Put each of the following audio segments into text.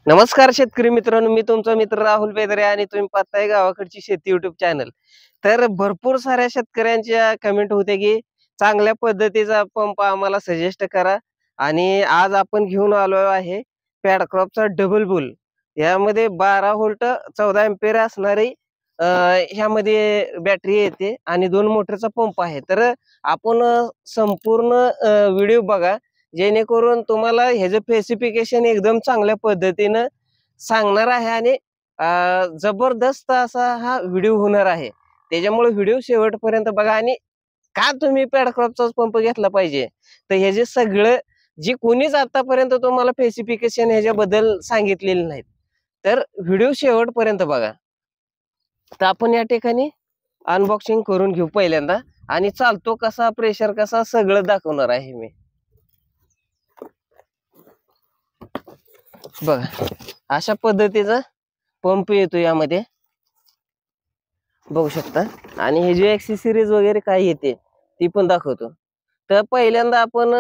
नमस्कार शेतकरी मित्रांनो, मी तुमचा मित्र राहुल बेदरे आणि तुम्ही पाहताय गावाकडची शेती युट्यूब चॅनल. तर भरपूर साऱ्या शेतकऱ्यांच्या कमेंट होते की चांगल्या पद्धतीचा पंप आम्हाला सजेस्ट करा. आणि आज आपण घेऊन आलो आहे पॅडक्रॉपचा डबल बुल. यामध्ये 12 व्होल्ट 14 एंपियर असणारी ह्यामध्ये बॅटरी येते आणि 2 मोटरचा पंप आहे. तर आपण संपूर्ण व्हिडिओ बघा, जेणेकरून तुम्हाला ह्याचं स्पेसिफिकेशन एकदम चांगल्या पद्धतीनं सांगणार आहे आणि जबरदस्त असा हा व्हिडिओ होणार आहे. त्याच्यामुळे व्हिडिओ शेवटपर्यंत बघा. आणि का तुम्ही पॅडक्रॉपचाच पंप घेतला पाहिजे, तर ह्याचे सगळं जी कोणीच आतापर्यंत तुम्हाला स्पेसिफिकेशन ह्याच्याबद्दल सांगितलेले नाहीत, तर व्हिडिओ शेवटपर्यंत बघा. तर आपण या ठिकाणी अनबॉक्सिंग करून घेऊ पहिल्यांदा आणि चालतो कसा, प्रेशर कसा, सगळं दाखवणार आहे मी. बघा, अशा पद्धतीचा पंप येतो यामध्ये, बघू शकता. आणि हे जे एक्सेसरीज वगैरे काय येते ती पण दाखवतो. तर पहिल्यांदा आपण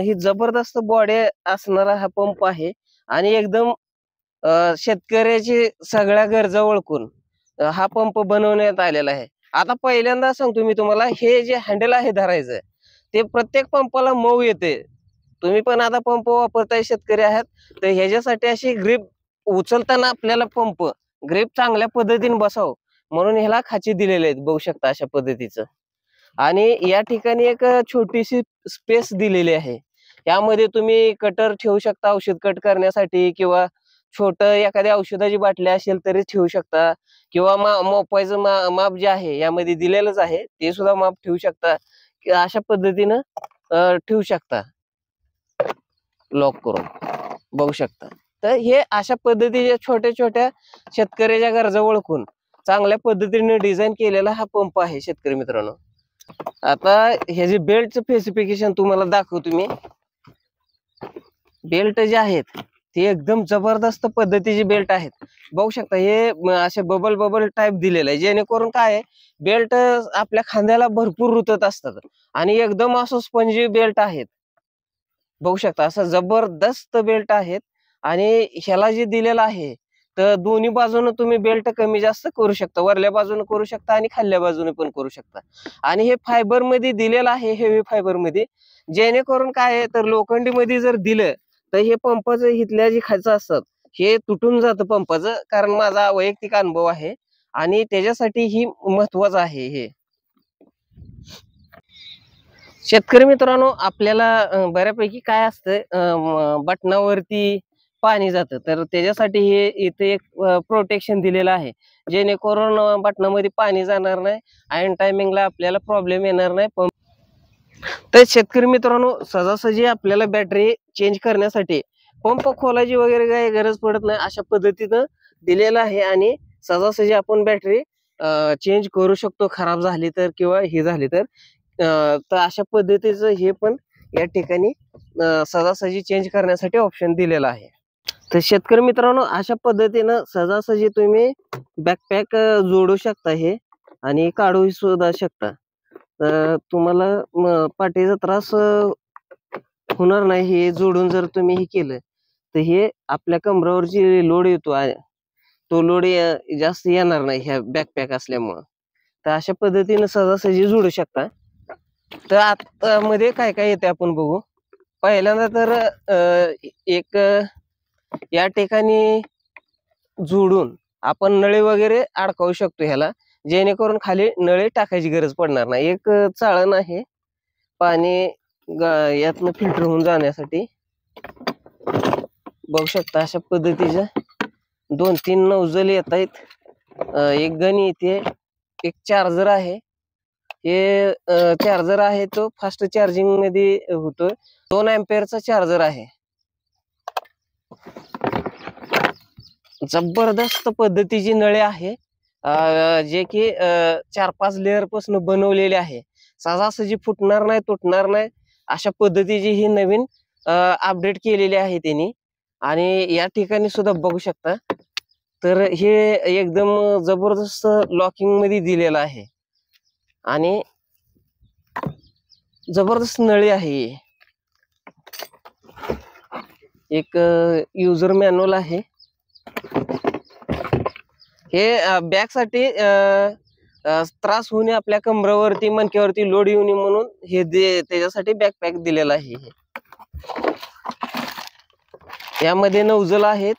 ही जबरदस्त बॉडी असणारा हा पंप आहे आणि एकदम शेतकऱ्याची सगळ्या गरजा ओळखून हा पंप बनवण्यात आलेला आहे. आता पहिल्यांदा सांगतो मी तुम्हाला, हे जे हँडल आहे धरायचं, ते प्रत्येक पंपाला मऊ येते. तुम्ही पण आता पंप वापरताय, शेतकरी आहात, तर ह्याच्यासाठी अशी ग्रीप उचलताना आपल्याला पंप ग्रीप चांगल्या पद्धतीने बसाव म्हणून ह्याला खाची दिलेले आहेत, बघू शकता अशा पद्धतीचं. आणि या ठिकाणी एक छोटीशी स्पेस दिलेली आहे. यामध्ये तुम्ही कटर ठेवू शकता औषध कट करण्यासाठी, किंवा छोट एखाद्या औषधाची बाटली असेल तरी ठेवू शकता, किंवा मोपायचं माप जे आहे यामध्ये दिलेलंच आहे ते सुद्धा माप ठेवू शकता. अशा पद्धतीनं ठेवू शकता लॉक करून, बघू शकता. तर हे अशा पद्धतीच्या छोट्या छोट्या शेतकऱ्याच्या गरजा ओळखून चांगल्या पद्धतीने डिझाईन केलेला हा पंप आहे शेतकरी मित्रांनो. आता ह्याचे बेल्टचं स्पेसिफिकेशन तुम्हाला दाखवतो मी. बेल्ट जे आहेत ते एकदम जबरदस्त पद्धतीचे बेल्ट आहेत, बघू शकता. हे असे बबल बबल टाईप दिलेलं आहे, जेणेकरून काय बेल्ट आपल्या खांद्याला भरपूर रुतत असतात. आणि एकदम असं स्पंजी बेल्ट आहेत, बघू शकता. असं जबरदस्त बेल्ट आहेत. आणि ह्याला जे दिलेलं आहे, तर दोन्ही बाजूने तुम्ही बेल्ट कमी जास्त करू शकता, वरल्या बाजूने करू शकता आणि खाल्ल्या बाजूने पण करू शकता. आणि हे फायबर मध्ये दिलेलं आहे, हेवी फायबर मध्ये, जेणेकरून काय आहे, तर लोखंडी मध्ये जर दिलं तर हे पंपाचं इथल्या जे खायचं असतात हे तुटून जातं पंपाचं, कारण माझा वैयक्तिक अनुभव आहे आणि त्याच्यासाठी ही महत्वाचं आहे हे. शेतकरी मित्रांनो, आपल्याला बऱ्यापैकी काय असतं, बटनावरती पाणी जातं, तर त्याच्यासाठी हे इथे एक प्रोटेक्शन दिलेलं आहे, जेणेकरून बटनामध्ये पाणी जाणार नाही, ऐन टायमिंगला आपल्याला प्रॉब्लेम येणार नाही. तर शेतकरी मित्रांनो, सहजासहजी आपल्याला बॅटरी चेंज करण्यासाठी पंप खोलायची वगैरे काही गरज पडत नाही, अशा पद्धतीनं दिलेलं आहे. आणि सहजासहजी आपण बॅटरी चेंज करू शकतो, खराब झाली तर किंवा हे झाली तर. तर अशा पद्धतीचं हे पण या ठिकाणी सहजासहजी चेंज करण्यासाठी ऑप्शन दिलेला आहे. तर शेतकरी मित्रांनो, अशा पद्धतीनं सहजासहजी तुम्ही बॅकपॅक जोडू शकता हे, आणि काढू सुद्धा शकता. तर तुम्हाला पाठीचा त्रास होणार नाही. हे जोडून जर तुम्ही हे केलं तर हे आपल्या कमरावर जे लोड येतो तो लोड जास्त येणार नाही ह्या बॅकपॅक असल्यामुळं. तर अशा पद्धतीने सहजासहजी जोडू शकता. तर आता मध्ये काय काय येते आपण बघू. पहिल्यांदा तर एक या ठिकाणी जोडून आपण नळी वगैरे अडकवू शकतो ह्याला, जेणेकरून खाली नळी टाकायची गरज पडणार नाही. एक चाळण आहे पाणी यातनं फिल्टर होऊन जाण्यासाठी, बघू शकता. अशा पद्धतीच्या 2-3 नौजल येत आहेत, एक गन येते, एक चार्जर आहे. हे चार्जर आहे तो फास्ट चार्जिंग मध्ये होतोय, 2 एंपियरचा चार्जर आहे. जबरदस्त पद्धतीची नळे आहे, जे की 4-5 लेअर पासून बनवलेले आहे. सहजासहजी फुटणार नाही, तुटणार नाही, अशा पद्धतीची ही नवीन अपडेट केलेली आहे त्यांनी. आणि या ठिकाणी सुद्धा बघू शकता, तर हे एकदम जबरदस्त लॉकिंग मध्ये दिलेलं आहे आणि जबरदस्त नळी आहे. एक युजर मॅन्युअल आहे. हे बॅक साठी त्रास होऊ नये, आपल्या कमरावरती मणक्यावरती लोड येऊ नये म्हणून हे त्याच्यासाठी बॅकपॅक दिलेला आहे. यामध्ये नौजल आहेत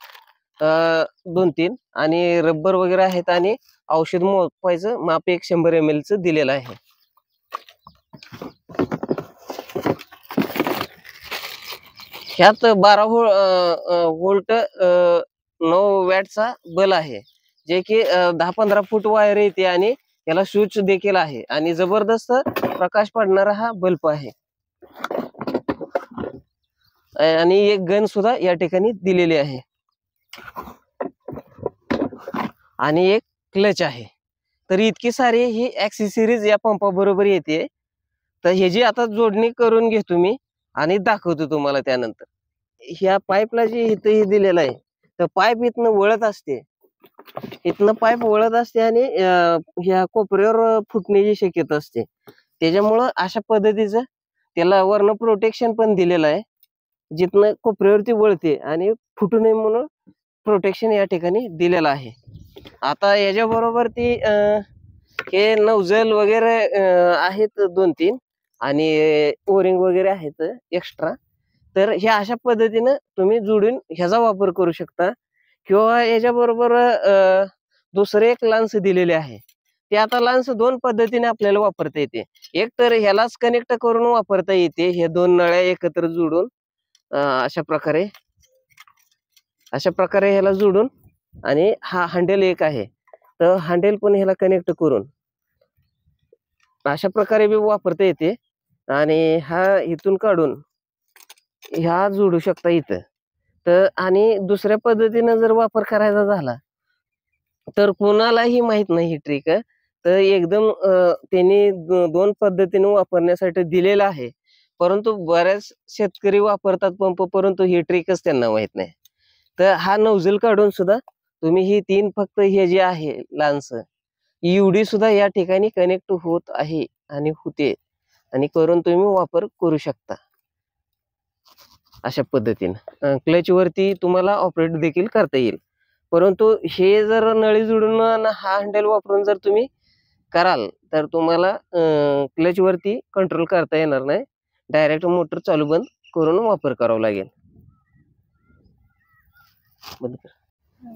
2-3 आणि रबर वगैरे आहेत आणि औषध मोजपायचं माप 100 ml च दिलेलं आहे. ह्यात 12 व्होल्ट 9 वॅटचा बल आहे, जे की 10-15 फूट वायर येते आणि याला स्विच देखील आहे आणि जबरदस्त प्रकाश पडणारा हा बल्ब आहे. आणि एक गन सुद्धा या ठिकाणी दिलेली आहे आणि एक क्लच आहे. तर इतकी सारी ही ऍक्सेसरीज या पंपाबरोबर येते. तर ह्याची आता जोडणी करून घेतो मी आणि दाखवतो तुम्हाला त्यानंतर. ह्या पाईपला जे इथं हे दिलेलं आहे, तर पाईप इथनं वळत असते, इथनं पाईप वळत असते आणि ह्या कोपऱ्यावर फुटण्याची शक्यता असते. त्याच्यामुळं अशा पद्धतीचं त्याला वरनं प्रोटेक्शन पण दिलेलं आहे, जिथनं कोपऱ्यावरती वळते आणि फुटू नये म्हणून प्रोटेक्शन या ठिकाणी दिलेलं आहे. आता याच्याबरोबर ती हे नौजल वगैरे आहेत 2-3 आणि ओरिंग वगैरे आहेत एक्स्ट्रा. तर ह्या अशा पद्धतीनं तुम्ही जोडून ह्याचा वापर करू शकता. किंवा याच्याबरोबर दुसरे एक लांस दिलेले आहे. ते आता लांस 2 पद्धतीने आपल्याला वापरता येते. एक तर ह्यालाच कनेक्ट करून वापरता येते, हे 2 नळ्या एकत्र जोडून अशा प्रकारे ह्याला जोडून, आणि हा हँडल एक आहे, तर हँडल पण ह्याला कनेक्ट करून अशा प्रकारे बी वापरता येते. आणि हा इथून काढून ह्या जोडू शकता इथं. तर आणि दुसऱ्या पद्धतीनं जर वापर करायचा झाला तर कोणालाही माहित नाही ही ट्रिक. तर एकदम त्यांनी 2 पद्धतीने वापरण्यासाठी दिलेला आहे, परंतु बऱ्याच शेतकरी वापरतात पंप, परंतु ही ट्रिकच त्यांना माहित नाही. तर हा नोझल काढून सुद्धा तुम्ही ही 3 फक्त हे जे आहे लांस, एवढी सुद्धा या ठिकाणी कनेक्ट होत आहे आणि होते, आणि करून तुम्ही वापर करू शकता अशा पद्धतीने. क्लच वरती तुम्हाला ऑपरेट देखील करता येईल. परंतु हे जर नळी जोडून हा हँडल वापरून जर तुम्ही कराल तर तुम्हाला क्लच वरती कंट्रोल करता येणार नाही. डायरेक्ट मोटर चालू बंद करून वापर करावा लागेल.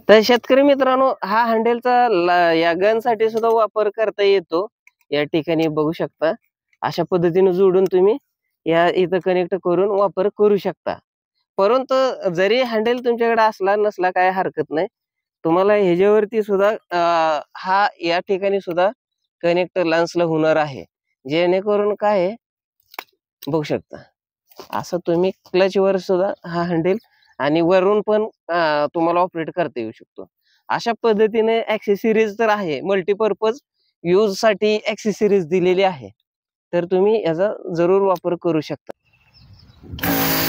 तर शेतकरी मित्रांनो, हा हँडलचा या गन साठी सुद्धा वापर करता येतो. या ठिकाणी बघू शकता, अशा पद्धतीने जोडून तुम्ही या इथं कनेक्ट करून वापर करू शकता. परंतु जरी हँडल तुमच्याकडे असला नसला काय हरकत नाही, तुम्हाला ह्याच्यावरती सुद्धा हा या ठिकाणी सुद्धा कनेक्ट लांसला होणार आहे. जेणेकरून काय बघू शकता, असं तुम्ही क्लच वर सुद्धा हा हँडल आणि वरून पण तुम्हाला ऑपरेट करता येऊ शकतो. अशा पद्धतीने ऍक्सेसरीज तर आहे, मल्टीपर्पज यूज साठी ऍक्सेसरीज दिलेली आहे. तर तुम्ही याचा जरूर वापर करू शकता.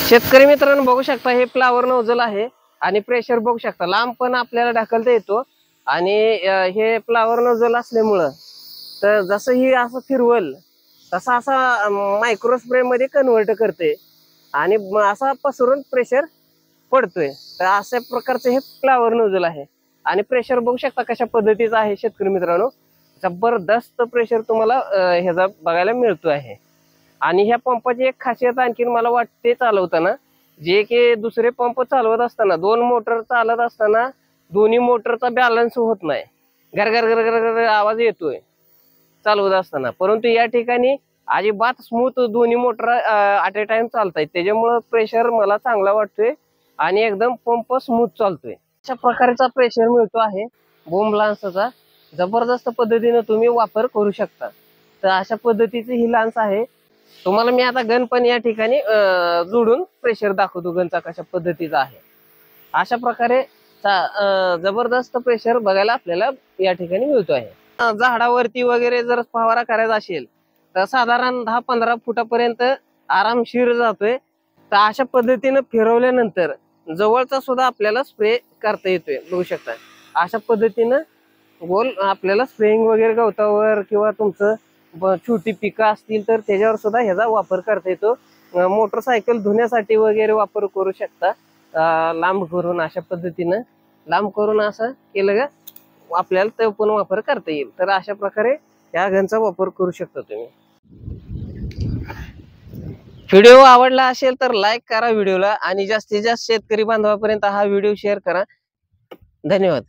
शेतकरी मित्रांनो बघू शकता, हे फ्लावर नोझल आहे आणि प्रेशर बघू शकता, लांब पण आपल्याला ढकलता येतो. आणि हे फ्लावर नोझल असल्यामुळं तर जसं ही असं फिरवल तसा असा मायक्रो स्प्रे मध्ये कन्वर्ट करते आणि असा पसरून प्रेशर पडतोय. तर अशा प्रकारचं हे फ्लावर नोझल आहे. आणि प्रेशर बघू शकता कशा पद्धतीचं आहे शेतकरी मित्रांनो, जबरदस्त प्रेशर तुम्हाला ह्याचा बघायला मिळतो आहे. आणि ह्या पंपाची एक खासियत आणखीन मला वाटते चालवताना, जे की दुसरे पंप चालवत असताना 2 मोटर चालत असताना दोन्ही मोटरचा बॅलन्स होत नाही, गरगर गरगर आवाज येतोय चालवत असताना. परंतु या ठिकाणी अजिबात स्मूथ दोन्ही मोटर ॲट ए टाइम चालतायत, त्याच्यामुळे प्रेशर मला चांगला वाटतोय आणि एकदम पंप स्मूथ चालतोय. अशा प्रकारचा प्रेशर मिळतो आहे बूम लान्सचा. जबरदस्त पद्धतीने तुम्ही वापर करू शकता. तर अशा पद्धतीची ही लान्स आहे. तुम्हाला मी आता गन पण या ठिकाणी जोडून प्रेशर दाखवतो गनचा कशा पद्धतीचा आहे. अशा प्रकारे जबरदस्त प्रेशर बघायला आपल्याला या ठिकाणी मिळतो आहे. झाडावरती वगैरे जर फवारा करायचा असेल तर साधारण 10-15 फुटापर्यंत आरामशीर जातोय. तर अशा पद्धतीने फिरवल्यानंतर जवळचा सुद्धा आपल्याला स्प्रे करता येतोय. बघू शकता अशा पद्धतीनं गोल आपल्याला स्प्रेइंग वगैरे गवतावर किंवा तुमचं छोटी पिकं असतील तर त्याच्यावर सुद्धा ह्याचा वापर करता येतो. मोटरसायकल धुण्यासाठी वगैरे वापर करू शकता. लांब करून अशा पद्धतीनं लांब करून असं केलं का आपल्याला ते पण वापर करता येईल. तर अशा प्रकारे या गनचा वापर करू शकता तुम्ही. व्हिडिओ आवडला असेल तर लाईक करा व्हिडिओला आणि जास्तीत जास्त शेतकरी बांधवापर्यंत हा व्हिडिओ शेअर करा. धन्यवाद.